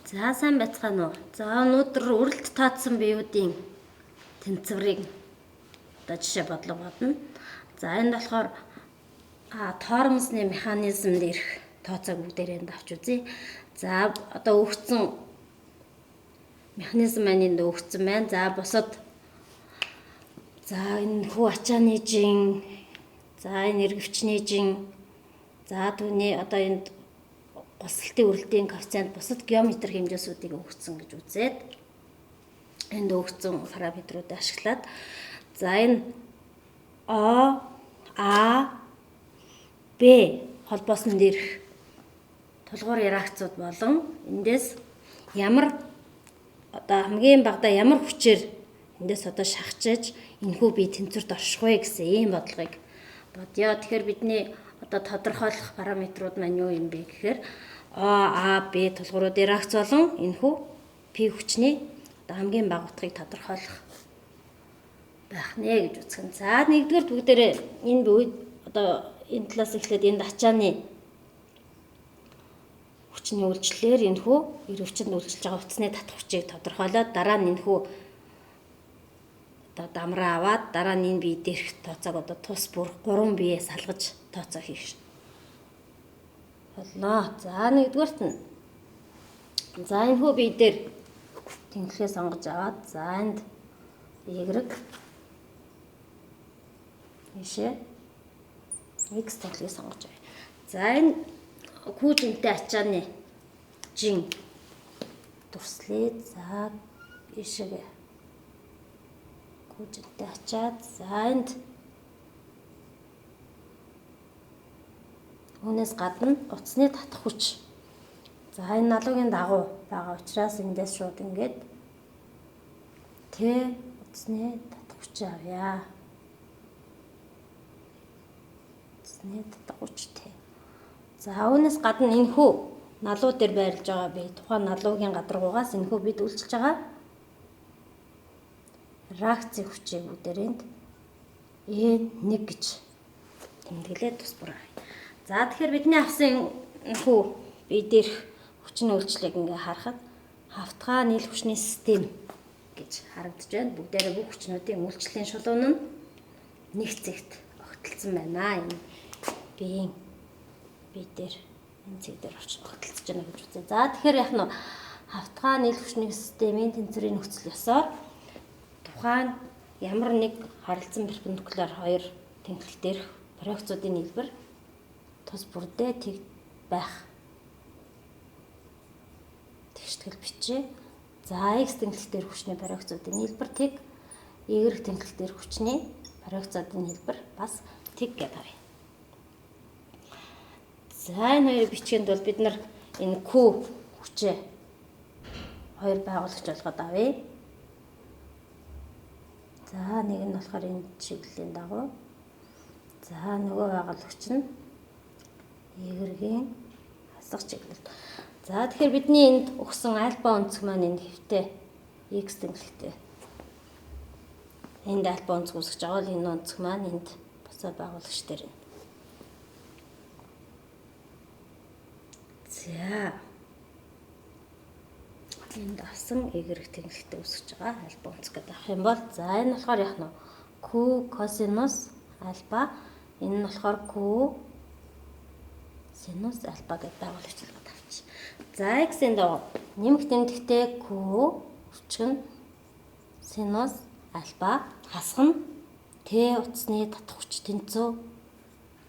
За сайн байцгаана уу. За өнөөдөр үрэлт таацсан биеүүдийн тэнцвэрийг одоо жишээ бодлого бодно. За энд болохоор тоормсны механизм дээрх тооцоог бүгдээрээ энд авч үзье. За одоо өгсөн механизм маань энд өгсөн байна. За бусад за энэ хүү ачааны жин, за энэ эргэвчний жин, за түүний одоо энд босолтын үрэлтийн коэффициент бусад геометр хэмжээсүүдийг өгсөн гэж үзээд энд өгсөн параметруудыг ашиглаад за энэ О, А, Б холбоосон дээрх тулгуур реакцууд болон эндээс ямар одоо хамгийн багадаа ямар хүчээр эндээс одоо шахажиж энэхүү бие тэнцвэрт орших вэ гэсэн ийм бодлогыг бодё. Тэгэхээр бидний одоо тодорхойлох параметрууд маань юу юм бэ гэхээр О, А, Б тулгууруудын реакц болон энэхүү P хүчний одоо хамгийн бага утгыг тодорхойлох байх нэ гэж үзэх нь. За нэгдүгээр бүгдээрээ энэ үед одоо энэ талаас эхлээд энд ачааны хүчний үйлчлэлээр энэхүү эргэвчэнд үйлчилж байгаа утасны татах хүчийг тодорхойлоод дараа нь энэхүү одоо дамраа аваад дараа нь энэ бие дээрх тооцоог одоо тус бүр 3 биеэ салгаж тооцоо хийх шин. Болноо. За нэгдүгээрт нь за энэхүү бие дээр тэнхлээ сонгож аваад за энд Y ийшээ X тэнхлээ сонгож авъя. За энэ күүжинтэй ачааны жин дүрслээ. За ийшээ күүжинтэй ачаад за энд үүнээс гадна утасны татах хүч. За энэ налуугийн дагуу байгаа учраас эндээс шууд ингээд Т утасны татах хүч авъя. Утасны татах хүч Т. За үүнээс гадна энэхүү налуу дээр байрлаж байгаа би тухайн налуугийн гадаргуугаас энэхүү бид үйлчилж байгаа реакцийн хүчийг бүгдээрэнд E1 гэж тэмдэглээд тус бүр. За тэгэхээр бидний авсан энэхүү бие дээрх хүчний үйлчлэгийг ингээ харахад хавтгай нийл хүчний систем гэж харагдаж байна. Бүгдээрээ бүх хүчнүүдийн үйлчлэлийн шулуун нь нэг зэгт огтлцсон байна. Энэ биеийн бие дээр энэ зэг дээр огтлцож байна гэж үзье. За тэгэхээр яг нь хавтгай нийл хүчний системийн тэнцвэрийн нөхцөл ёсоор тухайн ямар нэг харилцан перпендикуляр хоёр тэнхлэл дээрх проекцуудын нийлбэр тус бүрдээ тэг байх. Тэгштгэл бичээ. За X тэнхлэл дээр хүчний проекцуудын нийлбэр тэг, Y тэнхлэл дээр хүчний проекцуудын нийлбэр бас тэг гэдэг авъя. За энэ хоёрыг бичгэнд бол бид нар энэ Q хүчээ хоёр байгуулагч болгоод авъя. За нэг нь болохоор энэ чиглэлийн дагуу. За нөгөө байгуулагч нь Y-ийн хасах чиглэл. За тэгэхээр бидний энд өгсөн альфа өнцөг маань энэ хэвтэй X тэнхлэлтэй. Энд альфа өнцөг үүсгэж байгаа бол энэ өнцөг маань энд босоо байгуулагч дээр. За энд авсан Y тэнхлэлтэй үүсгэж байгаа альфа өнцөг гэдэг авах юм бол за энэ болохоор яг нь Q косинус альфа, энэ нь болохоор Q синус альфа гэдэг байгуулагч болгоод авчих. За X-ийн дагуу нэмэх тэмдэгтээ Q өчгөн синус альфа хасах нь Т утасны татах хүч тэнцүү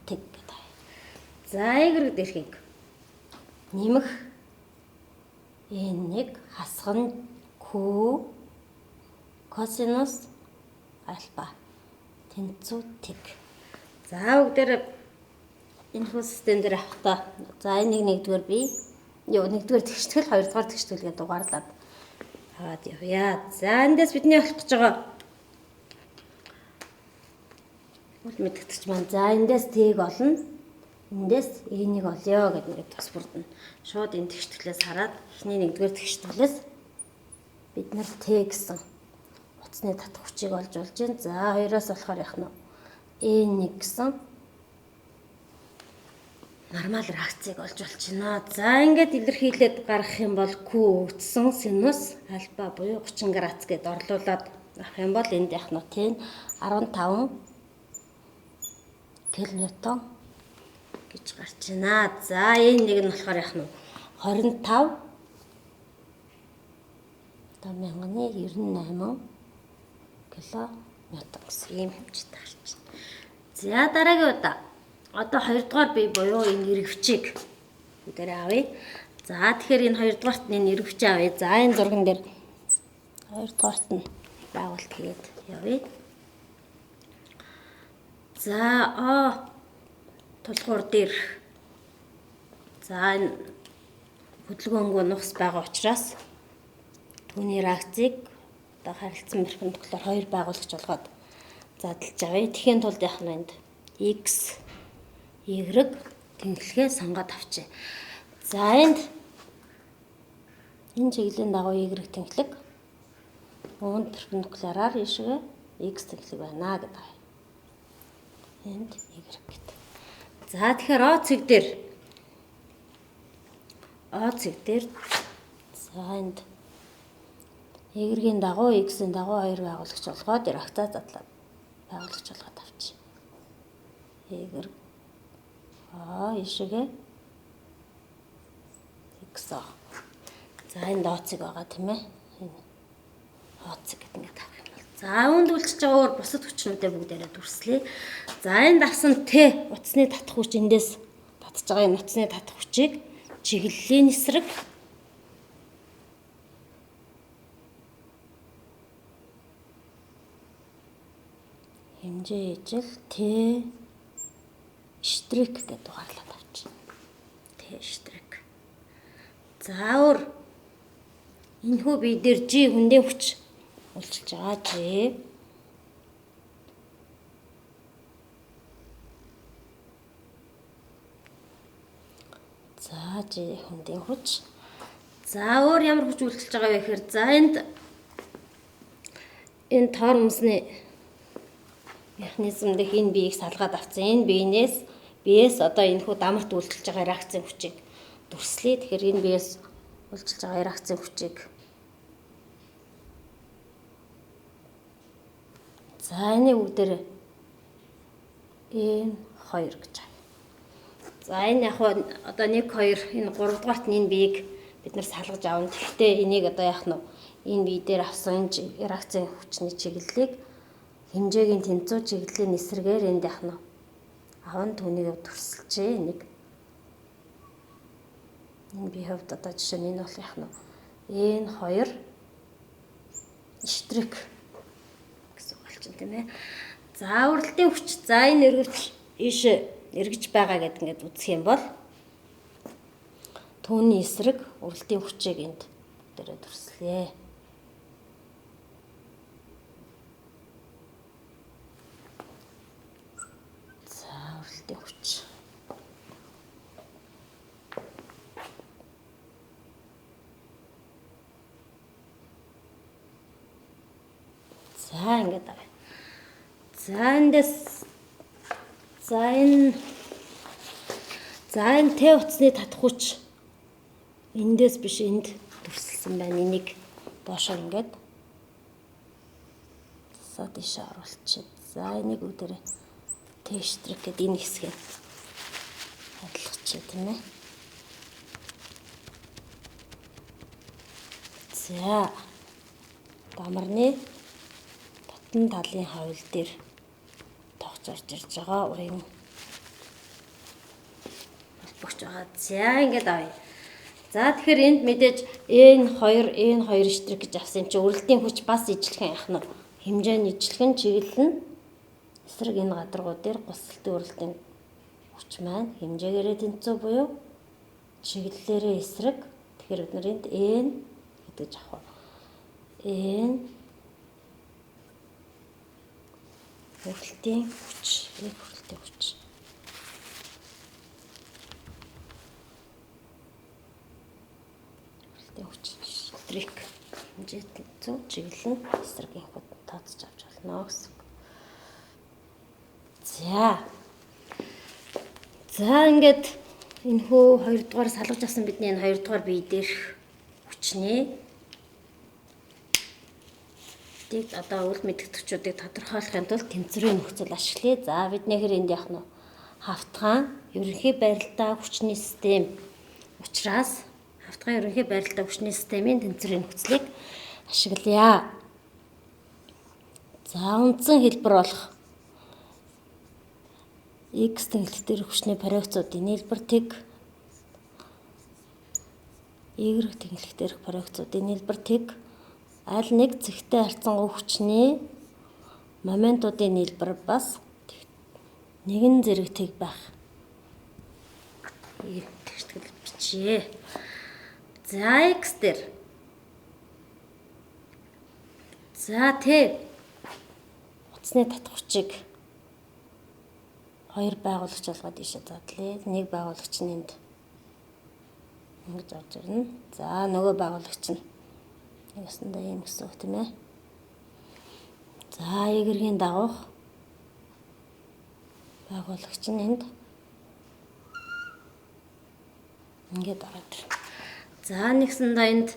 тэг гэдэг. За Y дээрхийг нэмэх N1 хасах нь Q косинус альфа тэнцүү тэг. За бүгдээр энэ хүү систем дээр авахта за энийг нэгдүгээр би нэгдүгээр тэгштгэл хоёрдугаар тэгштгэл гэдэг дугаарлаад аваад явъя. За эндээс бидний олох гэж байгаа үл мэдгэгч маань за эндээс Т-г олно. Эндээс E1 олё гэдэг нэг тус бүрдэн. Шууд энэ тэгшгэлээс хараад эхний нэгдүгээр тэгшгэлээс бид нар Т гэсэн утасны татах хүчийг олж болж байна. За хоёроос болохоор яг нь E1 гэсэн нормал реакцийг олж болж байна. За ингээд илэрхийлээд гаргах юм бол Q өгцсөн синус альфа буюу 30 градус гэдээ орлуулад авах юм бол энд яг нь тийм 15 килонewton гэж гарч байна. За энэ нэг нь болохоор яг нь 25 1098 килонewton гэсэн ийм хэмжээтэй гарч байна. За дараагийн удаа одоо 2 дугаар бие буюу энэ эргэвчийг бүгдээрээ авъя. За тэгэхээр энэ 2 дугаарт энэ эргэвчээ авъя. За энэ зурган дээр 2 дугаарт нь байгуулт хийгээд явъя. За тулгуур дээр за энэ хөдөлгөөнгөө нухс байгаа учраас түүний реакцийг одоо харилцан перпендикуляр 2 байгуулагч болгоод задлж авъя. Тэхийн тулд яг нь энд x y тэнхлэгээ сонгоод авчээ. За энэ чиглэлийн дагуу y тэнхлэг үүнд перпендикулараар ишгээ x тэнхлэг байна гэдэг. Энд y гэдэг. За тэгэхээр O цэг дээр за энд y-ийн дагуу x-ийн дагуу 2 байгуулагч болгоод реакцаа задлаад байгуулагч болгоод авчи. Y ишгээ x. За энд O цэг байгаа тийм ээ. Энэ O цэг гэдэг ингээд авах юм бол. За үүнд үлчиж байгаа өөр бусад хүчнүүдээ бүгдээрээ дүрслэе. За энд авсан Т утасны татах хүч эндээс татж байгаа энэ утасны татах хүчийг чиглэлийн эсрэг хэмжээ ижил Т штрик гэдэг дугаарлаад авчих. Т штрик. За өөр энэ хүү бие дээр G хүндийн хүч үлчилж байгаа G. За G хүндийн хүч. За өөр ямар хүч үлчилж байгаа вэ гэхээр за энэ тоор өмсний механизм дэх энэ биеийг салгаад авсан. Энэ биеэс одоо энэ хүү дамарт үйлчилж байгаа реакцийн хүчийг дүрслэе. Тэгэхээр энэ биеэс үйлчилж байгаа реакцийн хүчийг за энэ бүгдээр энэ 2 гэж байна. За энэ яг одоо 1 2 энэ 3 дугаарт энэ биеийг бид нар салгаж аавна. Гэхдээ энийг одоо яах нь энэ бие дээр авсан реакцийн хүчний чиглэлийг хэмжээгийн тэнцүү чиглэлийн эсрэгээр энд яах нь аван түүнийг төрсөлжээ. Нэг энэ би хөвд одоо жишээ нь энэ бол яах нь энэ 2 штрик гэсэн үг болчихно тийм ээ. За уралдын хүч за энэ эргэвч ийш эргэж байгаа гэдэг ингээд үзэх юм бол түүний эсрэг уралдын хүчийг энд дээрээ төрслөө. Хүч. За ингээд авъя. За эндээс за энэ Т утасны татах хүч эндээс биш энд төрсөлсөн байна. Энийг доошоо ингээд содишаа оруулчих. За энийг бүгдээрээ Т штрик гэдэг энэ хэсгийг хадлгачих тийм ээ. За дамарны татан талын хавьл дээр тогтж орж ирж байгаа уян холбогч байгаа. За ингээд авъя. За тэгэхээр энд мэдээж N2 штрик гэж авсан юм чи уралдын хүч бас ижилхэн яах нь хэмжээний ижилхэн чиглэл нь эсрэг энэ гадаргуу дээр гусалтын уралдын хүч маань хэмжээгээрээ тэнцүү буюу чиглэлээрээ эсрэг. Тэгэхээр бид нар энд N гэдэг авах. N уралдын хүч, уралдын хүч. Уралдын хүч штрик хэмжээ тэнцүү чиглэл нь эсрэгийн хүч тооцож авч болно гэсэн. За ингээд энэхүү 2 дугаар салгаж авсан бидний энэ 2 дугаар бие дээрх хүчний тийг одоо үл мэдгэдэгчүүдийг тодорхойлохын тулд тэнцвэрийн нөхцөл ашиглая. За биднийхэр энд яах нь хавтгай ерөнхий барилдаа хүчний систем учраас хавтгай ерөнхий барилдаа хүчний системийн тэнцвэрийн нөхцөлийг ашиглая. За үндсэн хэлбэр болох X тэнглэх дээрх хүчний параметруудын нийлбэр тэг Y тэнглэх дээрх параметруудын нийлбэр тэг аль нэг зэгтэй харьцангуй хүчний моментуудын нийлбэр бас нэгэн зэрэг тэг байх. Тэгтгэл бичээ. За X дээр. За T утасны татах хүчийг 2 байгуулагч болгоод ийшээ задлаа. Нэг байгуулагч нь энд ингэж орж ирнэ. За нөгөө байгуулагч нь ясандаа юм гэсэн үг тийм ээ. За Y-ийн дагуух байгуулагч нь энд ингээд ороод ирнэ. За нэгсэндээ энд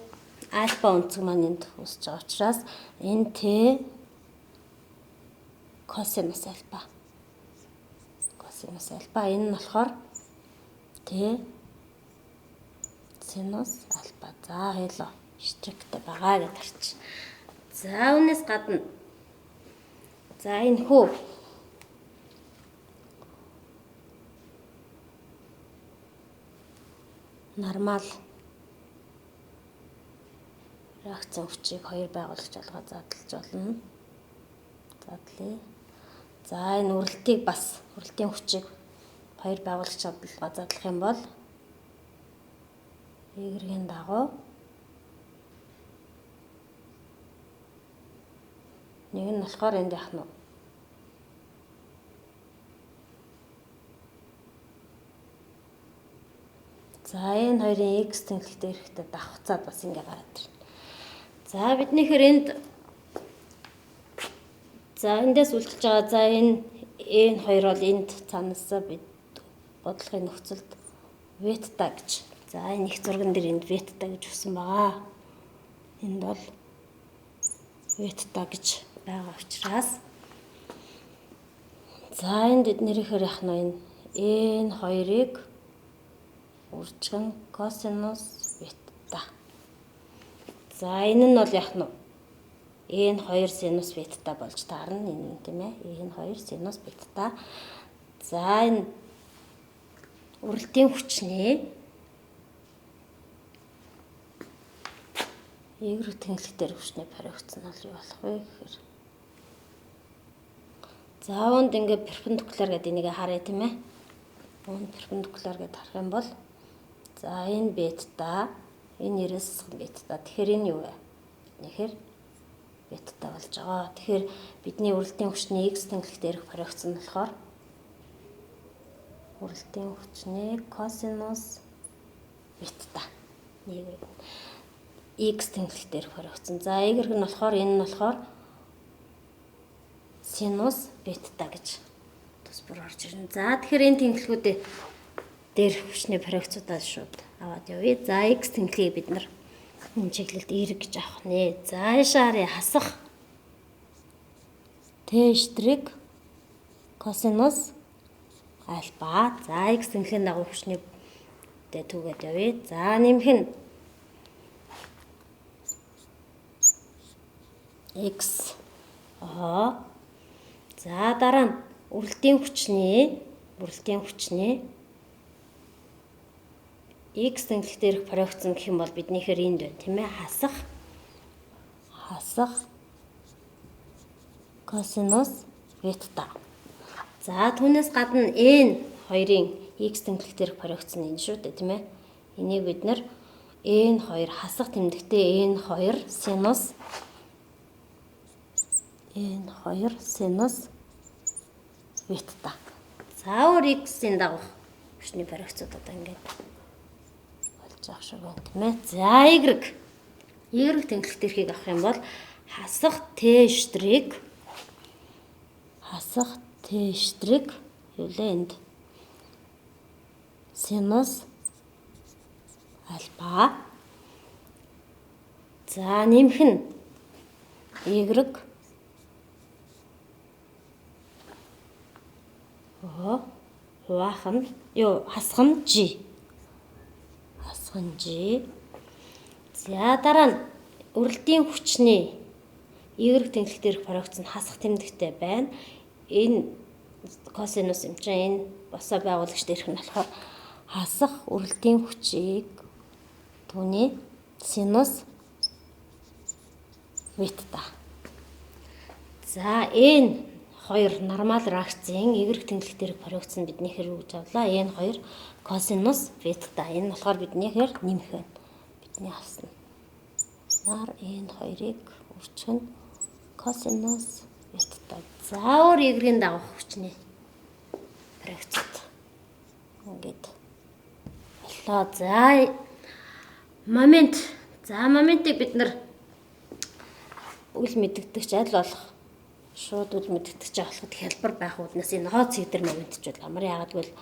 альфа өнцөг маань энд үсэж байгаа учраас энэ T косинус альфа. Косинус альфа энэ нь болохоор T синус альфа. За хэло штриктэй байгаа гэж харч. За үүнээс гадна за энэ хүү нормал реакцийн хүчийг 2 байгуулагч болгоод задлж болно. Задлаа. За энэ үрэлтийг бас үрэлтийн хүчийг 2 байгуулагч болгоод задлах юм бол Y-ийн дагуу нэг нь болохоор энд яах нь за энэ хоёрын X тэнглэх дээрхтэй давхцаад бас ингэ гараад ирнэ. За биднийхэр энд за эндээс үлдчихэж байгаа за энэ хоёр бол энд цаанаасаа бид бодлогын нөхцөлд ветта гэж за энэ их зурган дээр энд ветта гэж өгсөн байгаа. Энд бол ветта гэж байгаа учраас за энд эднэрийнхэр яах нь энэ хоёрыг үржигэн косинус ветта. За энэ нь бол яах нь энэ 2 синус ветта болж таарна энэ тийм ээ. Энэ 2 синус ветта. За энэ үрэлтийн хүчний Y тэнглэх дээр хүчний параметр нь юу болох вэ гэхээр за үүнд ингээ перпендикуляр гэдэг энийг харъя тийм ээ. Үүнд перпендикуляр гэдээ харах юм бол за энэ бета энэ 90 бета. Тэгэхээр энэ юу вэ? Нэхэр бета болж байгаа. Тэгэхээр бидний үрэлтийн хүчний X тэнглэх дээрх параметр нь болохоор үрэлтийн хүчний косинус бета. Нэг X тэнглэх дээрх параметр. За Y нь болохоор энэ нь болохоор синус бета гэж тус бүр орж ирнэ. За тэгэхээр энэ тэнглэхүүдээ дээрх хүчний параметруудаа шууд аваад явъя. За X тэнглэхийг бид нар энэ чиглэлд Y гэж авах нэ. За яшаар хасах T штрик косинус альфа. За X тэнглэхийн дагуу хүчний дэ түгээд явъя. За нэмэх нь X за дараа нь үрэлтийн хүчний X тэнглэх дээрх параметр гэх юм бол биднийхэр энд байна тийм ээ. Хасах косинус ветта. За түүнээс гадна энэ хоёрын X тэнглэх дээрх параметр нь энэ шүү дээ тийм ээ. Энийг бид нэр n2 хасах тэмдэгтээ n2 синус ветта. За өөр X-ийн дагах хүчний параметрууд одоо ингээд болж байгаа шиг байна тийм ээ. За Y тэнглэх дээрхийг авах юм бол хасах T штрик юу лээ энд синус альфа. За нэмэх нь y хасах нь g. За дараа нь үрэлтийн хүчний y тэнглэх дээрх прогц нь хасах тэмдэгтэй байна. Энэ косинус юм чинь энэ босоо байгуулагч дээрх нь болохоор хасах үрэлтийн хүчийг түүний синус ветта. За энэ хоёр нормал реакцийн y тэнглэх дээрх прогц нь бидний хэрэг гэж авлаа. Энэ хоёр косинус ветта. Энэ болохоор биднийхээр нэмэх байна. Бидний авсан. Энэ хоёрыг үржих нь косинус ветта. За өөр y-ийн дагах хүчний прогцод ингээд боллоо. За момент. За моментыг бид нар үл мэддэгч аль болох шууд үл мэддэгч болоход хялбар байх үднээс энэ ногоо цэг дээр момент ч бол амар яагаад гэвэл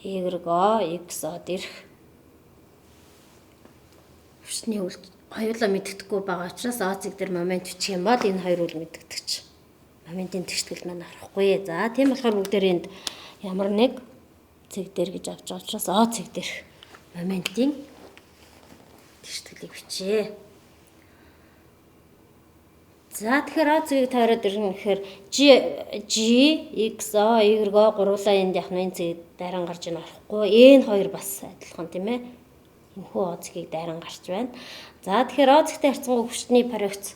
y x дээрх хүчний үл хоёулаа мэддэхгүй байгаа учраас о цэг дээр момент бичих юм бол энэ хоёр үл мэддэгч моментын тэгштгэл маань харахгүй. За тийм болохоор бүгдээр энд ямар нэг цэг дээр гэж авч байгаа учраас о цэг дээрх моментын тэгшгэлийг бичээ. За тэгэхээр о цэгийг таараад ирнэ гэхээр g x y гуруулаа энд яг энэ цэг дайран гарч ийн орохгүй. Энэ хоёр бас адилхан тийм ээ. Энэхүү о цэгийг дайран гарч байна. За тэгэхээр о цэгтэй харьцангуй хүчний прогц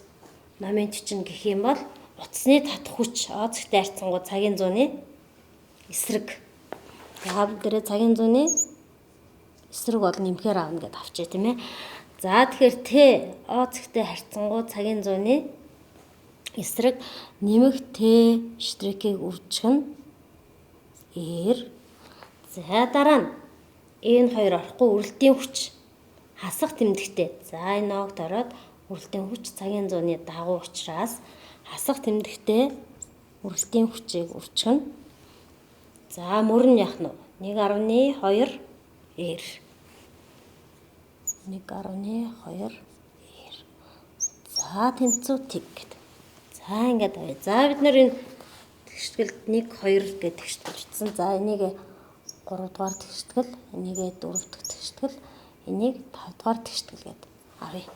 момент чинь гэх юм бол утасны татах хүч о цэгтэй харьцангуй цагийн зууны эсрэг. Яг дээрээ цагийн зууны эсрэг бол нэмэхээр аавна гэдээ авчээ тийм ээ. За тэгэхээр Т о цэгтэй харьцангуй цагийн зууны эсрэг нэмэх Т штрикийг үржих нь R. За дараа нь энэ хоёр орохгүй үрэлтийн хүч хасах тэмдэгтэй. За энэ огт ороод үрэлтийн хүч цагийн зууны дагуу учраас хасах тэмдэгтэй үрэлтийн хүчийг үржих нь. За мөрөн яах нь 1.2 R. 1.2 R. За тэнцүү тэг гэдэг. За ингээд авъя. За бид нэр энэ тэгшгэлд 1 2 гэдэг тэгшгэлж утсан. За энийг 3 дугаар тэгшгэл, энийг 4 дахь тэгшгэл, энийг 5 дугаар тэгшгэл гэдэг авъя.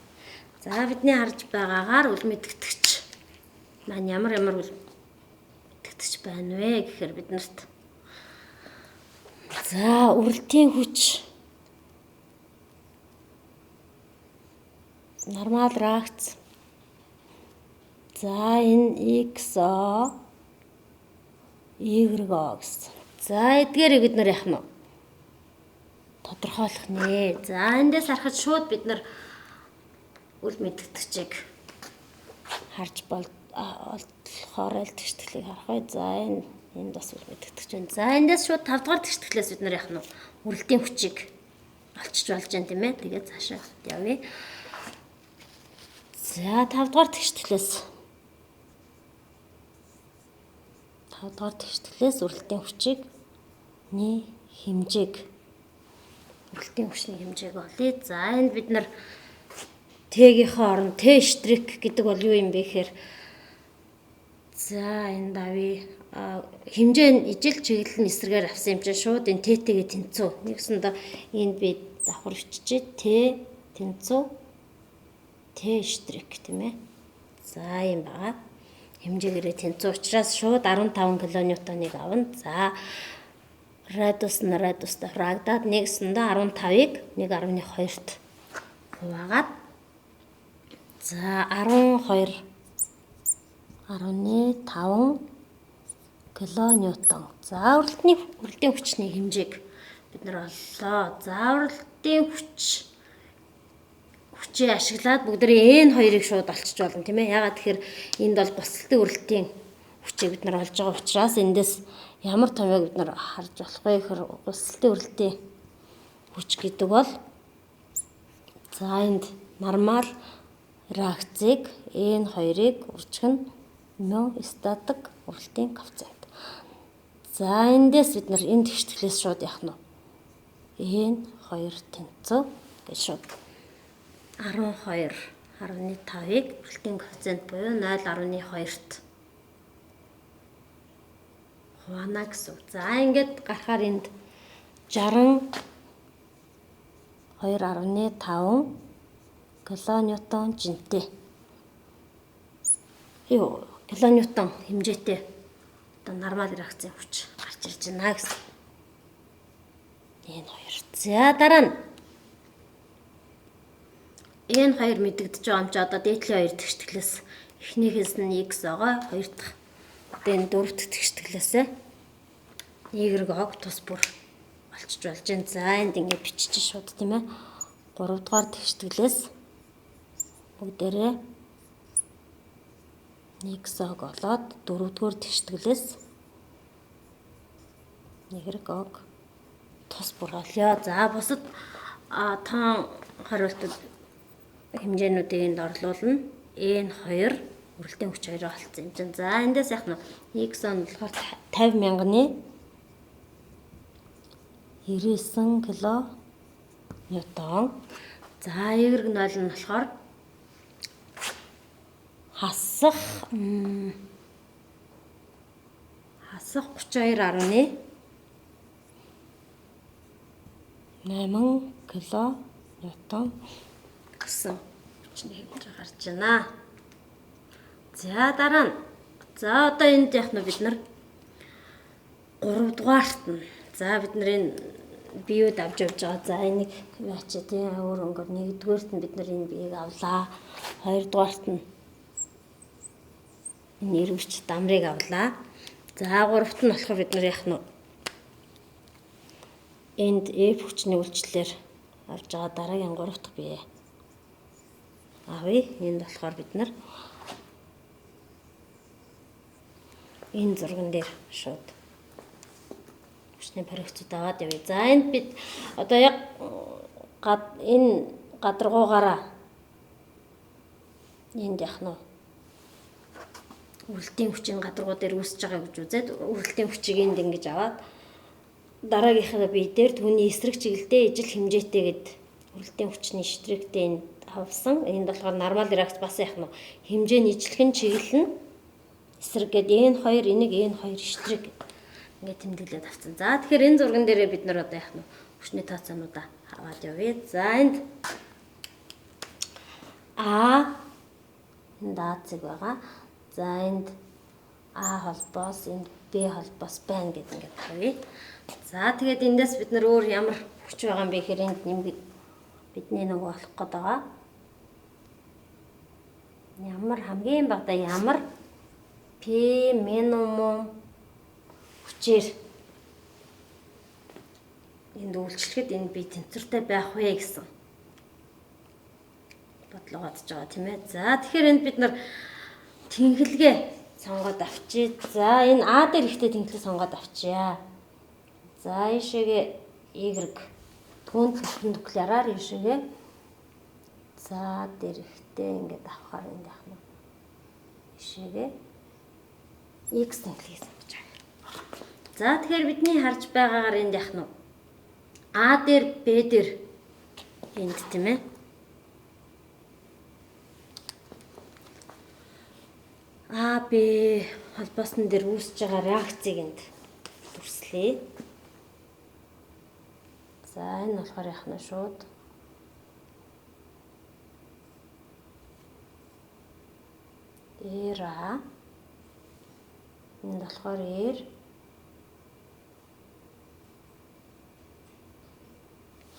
За бидний харж байгаагаар үл мэддэгч маань ямар үл мэддэгч байна вэ гэхээр биднэрт за үрэлтийн хүч нормал реакц. За энэ XO YO гэсэн. За эдгээрийг бид нар яах нь тодорхойлох нэ. За эндээс харахад шууд бид нар үл мэддэгчийг харж болохоор л тэгшгэлийг харах бай. За энэ бас үл мэддэгч байна. За эндээс шууд 5 дугаар тэгшгэлээс бид нар яах нь үрэлтийн хүчийг олчж болж байна тийм ээ. Тэгээд цаашаа явъя. За 5 дугаар тэгшгэлээс үрэлтийн хүчийг үрэлтийн хүчний хэмжээг олъё. За энд бид нар Т-гийнхээ оронд Т штрик гэдэг бол юу юм бэ гэхээр за энд авъя. Хэмжээ нь ижил чиглэл нь эсрэгээр авсан юм чинь шууд энэ Т-тэгээ тэнцүү. Нэгсэндээ энд би давхар биччихээ. Т тэнцүү Т штрик тийм ээ. За юм байгаа. Хэмжээгээрээ тэнцүү учраас шууд 15 кН-ыг авна. За радиустай хурагдаад нэгсэндээ 15-ыг 1.2-т хуваагаад за 12.5 кН. За үрэлтийн хүчний хэмжээг бид нар оллоо. За үрэлтийн хүчийг ашиглаад бүгдээ энэ хоёрыг шууд олчж болно тийм ээ. Ягаад тэгэхээр энд бол бусалтын үрэлтийн хүчийг бид нар олж байгаа учраас эндээс ямар томьёог бид нар харж болох вэ гэхээр бусалтын үрэлтийн хүч гэдэг бол за энд нормал реакцийг энэ хоёрыг үржих нь статик үрэлтийн коэффициент. За эндээс бид нар энэ тэгшгэлээс шууд яах нь энэ 2 тэнцүү гэж шууд 12.5-ыг өрөлтийн коэффициент буюу 0.2-т хуваана гэсэн. За ингээд гарахаар энд 62.5 килонewton жинтэй. Килонewton хэмжээтэй одоо нормал реакцийн хүч гарч ирж байна гэсэн. Энэ 2. За дараа нь энэ 2 мэдэгдэж байгаа юм чи одоо дээдлийн 2 тэгштгэлээс эхнийхээс нь x байгаа, 2 дахь одоо энэ 4 дахь тэгштгэлээсээ y-ог тус бүр болчих болж байна. За энд ингээд бичиж шууд тийм ээ. 3 дугаар тэгштгэлээс бүгдээрээ x-ог болоод 4 дугаар тэгштгэлээс y-ог тус бүр олё. За бусад тоон хариултад хэмжээнүүдийг энд орлуулна. Энэ 2 өрөлтийн хүч 2 болцсон юм чинь. За эндээс яах нь x он болохоор 50,000-ны 99 килонewton. За y0 нь болохоор хасах 32.8 килонewton гэсэн хүчний хэмжээ гарч байна. За дараа нь за одоо энд яах нь бид нар 3 дугаарт нь за бид нар энэ биед авч явж байгаа. За энийг яач тийм өөр өнгөөр 1-р нь бид нар энэ биеийг авлаа. 2 дугаарт нь энэ эргвч дамрыг авлаа. За 3-т нь болохоор бид нар яах нь энд F хүчний үйлчлэлээр авж байгаа дараагийн 3 дахь бие авъя. Энд болохоор бид нар энэ зурган дээр шууд хүчний баригцууд аваад явъя. За энд бид одоо яг энэ гадаргуугаараа энд яах нь үрэлтийн хүчийн гадаргуу дээр үүсэж байгаа гэж үзээд үрэлтийн хүчийг энд ингэж аваад дараагийнхаа бие дээр түүний эсрэг чиглэлтэй ижил хэмжээтэйгээд үрэлтийн хүчний шитрэгтэй энд авсан. Энд болохоор нормал реакц бас яах нь хэмжээ нь ижилхэн чиглэл нь эсрэг гэдэг энэ 2 энийг энэ 2 шитрэг ингээд тэмдэглээд авсан. За тэгэхээр энэ зурган дээрээ бид нар одоо яах нь хүчний тооцоонуудаа аваад явъя. За энд энд А цэг байгаа. За энд А холбоос энд Б холбоос байна гэдэг ингээд тавья. За тэгээд эндээс бид нар өөр ямар хүч байгаа юм бэ гэхээр энд нэмгээд бидний нөгөө болох гээд байгаа. Ямар хамгийн багадаа ямар P минимум хүчээр энд үйлчлэхэд энэ бие тэнцвэртэй байх вэ гэсэн бодлого бодож байгаа тийм ээ. За тэгэхээр энд бид нар тэнхэлгээ сонгоод авчия. За энэ А дээр ихтэй тэнхлэг сонгоод авчия. За ийшээгээ Y түүнд перпендикуляраар ийшээгээ за дээр ихтэй ингээд авахаар энэ яах нь ийшээгээ X тэнхлийг сонгож байгаа. За тэгэхээр бидний харж байгаагаар энд яах нь А дээр Б дээр энд тийм ээ. А Б холбоосон дээр үүсэж байгаа реакцийг энд дүрслэе. За энэ болохоор яах нь шууд эра энд болохоор эр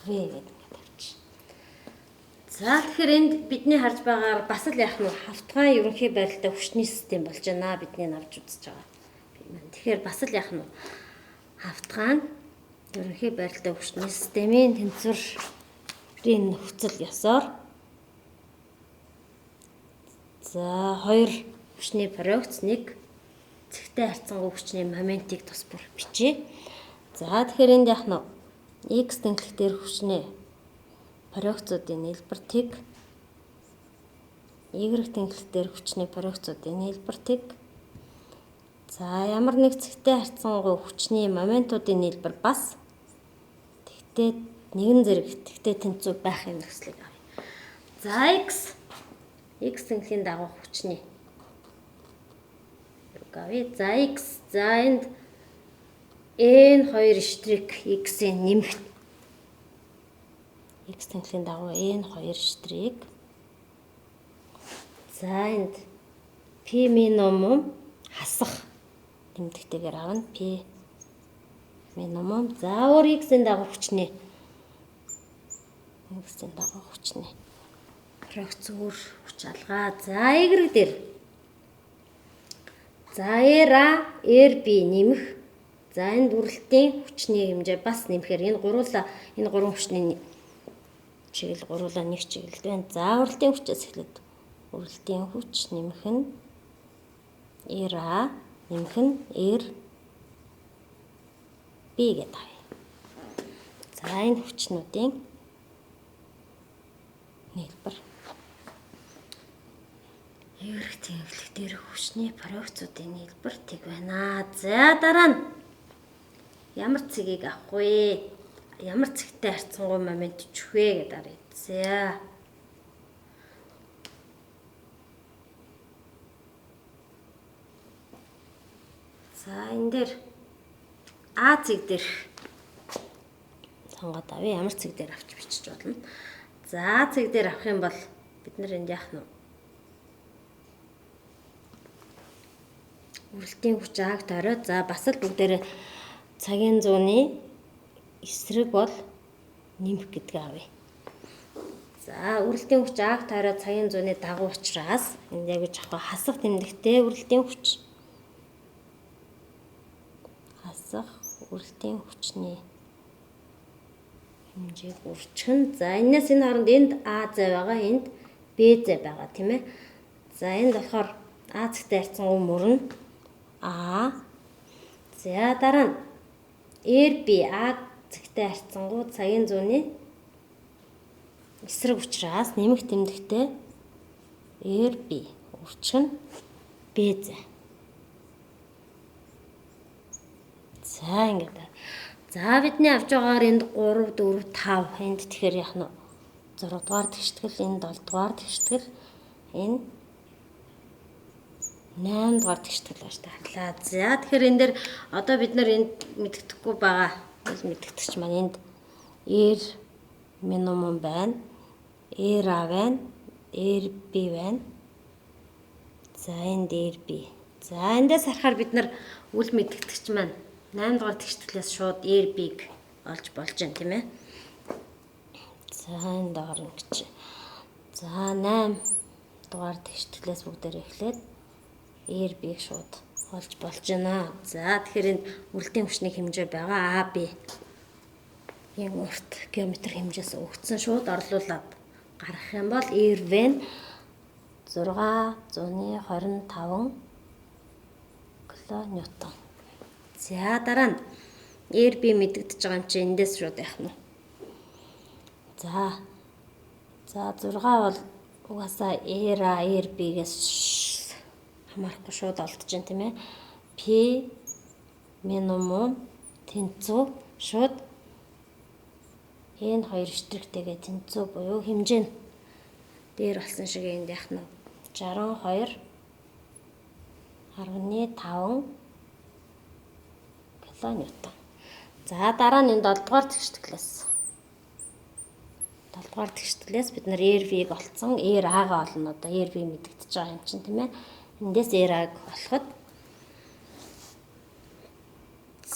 В гэдэг тавьчих. За тэгэхээр энд бидний харж байгаагаар бас л яах нь хавтгайн ерөнхий байралтай хүчний систем болж байна. Бидний авч үзэж байгаа. Тэгэхээр бас л яах нь хавтгайн ерөнхий байралтай хүчний системийн тэнцвэрийн нөхцөл ёсоор за 2 хүчний парадокс 1 цэгтэй харьцангуй хүчний моментийг тус бүр бичье. За тэгэхээр энд яах нь X тэнхлэг дээр хүчний парадоксуудын нийлбэртийг Y тэнхлэг дээр хүчний парадоксуудын нийлбэртийг за ямар нэг цэгтэй харьцангуй хүчний моментуудын нийлбэр бас Тэгтээ нэгэн зэрэг тэгтээ тэнцүү байх юм төслийг авъя. За x тэнхлийн дагуу хүчний авъя. За x за энд n2 штрих x-ийн нэмэх x тэнхлийн дагуу n2 штрих. За энд p минимум хасах тэмдэгтэйгээр авна. P минимум. За өөр x-ийн дагуу хүчний прогц өөр хүч алгаа. За y дээр. За r b нэмэх. За энэ дүрлэлтийн хүчний хэмжээ бас нэмэхээр энэ гурван хүчний чиглэл гуруула нэг чиглэлд байна. За уралтын хүчээс эхлээд уралтын хүч нэмэх нь r нэмэх нь r b гэдэг. За энэ хүчнүүдийн нийлбэр эрх тэнхлэх дээр хүчний прогцуудын нийлбэр тэг байна. За дараа нь ямар цэгийг авах вэ? Ямар цэгтэй харьцангуй момент өчөх вэ гэдэг арай. За. За энэ дээр А цэг дээр сонгоод авъя. Ямар цэг дээр авч бичиж болно. За цэг дээр авах юм бол бид нар энд яах нь вэ? Уралтын хүч Аг тойроо. За бас л бүгдээрээ цагийн зууны эсрэг бол нэмэх гэдгийг авъя. За уралтын хүч Аг тойроо цагийн зууны дагуу учраас энд яг гэж авах хасах тэмдэгтэй уралтын хүч. Хасах уралтын хүчний хэмжээг үржих. За энэс энэ хооронд энд А зай байгаа, энд Б зай байгаа тийм ээ. За энд болохоор А цэгтэй харьцангуй мөрөн А. За дараа нь R B А цэгтэй харьцангуй цагийн зууны эсрэг учраас нэмэх тэмдэгтэй R B үржих нь Б зай. За ингээд. За бидний авч байгаагаар энд 3 4 5 энд тэгэхээр яах нь 6 дугаар тэгштгэл, энд 7 дугаар тэгштгэл, энэ 8 дугаар тэгштгэл байж таглаа. За тэгэхээр энэ дээр одоо бид нар энд мэддэхгүй байгаа. Мэддэгч маань энд R минимум байна. R A байна. R B байна. За энд R B. За эндээс харахаар бид нар үл мэддэгч маань 8 дугаар тэгштэглээс шууд R B-г олж болж байна тийм ээ. За энэ доор ингэж. За 8 дугаар тэгштэглээс бүгдээр эхлээд R B-г шууд олж болж байна. За тэгэхээр энэ үрэлтийн хүчний хэмжээ байгаа AB ийм урт геометри хэмжээс өгсөн шууд орлуулад гаргах юм бол R V 625 кН. За дараа нь R B мэдэгдэж байгаа юм чи эндээс шууд яах нь. За 6 бол угаасаа R B-гээс хамаарахгүй шууд олдож байна тийм ээ. P минимум тэнцүү шууд N2 штрихтэйгээ тэнцүү буюу хэмжээ нь дээр болсон шиг энд яах нь 62.5 кН. За дараа нь энэ 7 дугаар тэгштэглээс бид нар RV-г олцсон, RA-га олно. Одоо RV мэдэгдэж байгаа юм чинь тийм ээ. Эндээс RA-г олоход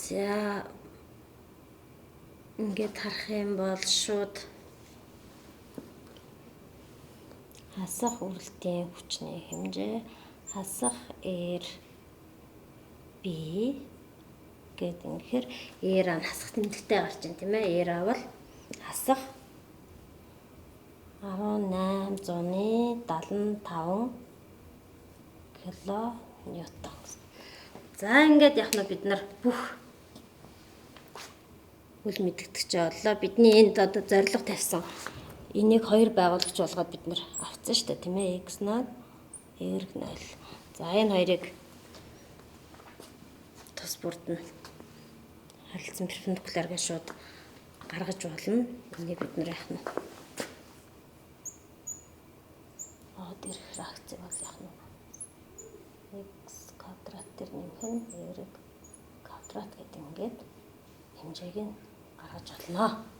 за ингээд харах юм бол шууд хасах үрэлтийн хүчний хэмжээ хасах R B гэдэг үнэхээр R-аа хасах тэмдэгтэй гарч байна тийм ээ. R-аа бол хасах 1875 кН. За ингээд яг нь бид нар бүх үл мэдэгдчихээ боллоо. Бидний энд одоо зорилго тавьсан энийг 2 байгуулагч болгоод бид нар авцсан шүү дээ тийм ээ. X0 Y0. За энэ хоёрыг тус бүрд нь харилцан перпендикуляр гэж шууд гаргаж болно. Энийг бид нэр яах нь дээрх фракц бол яах нь x квадрат дээр нэмэх нь y квадрат гэдэг ингээд хэмжээг нь гаргаж олно.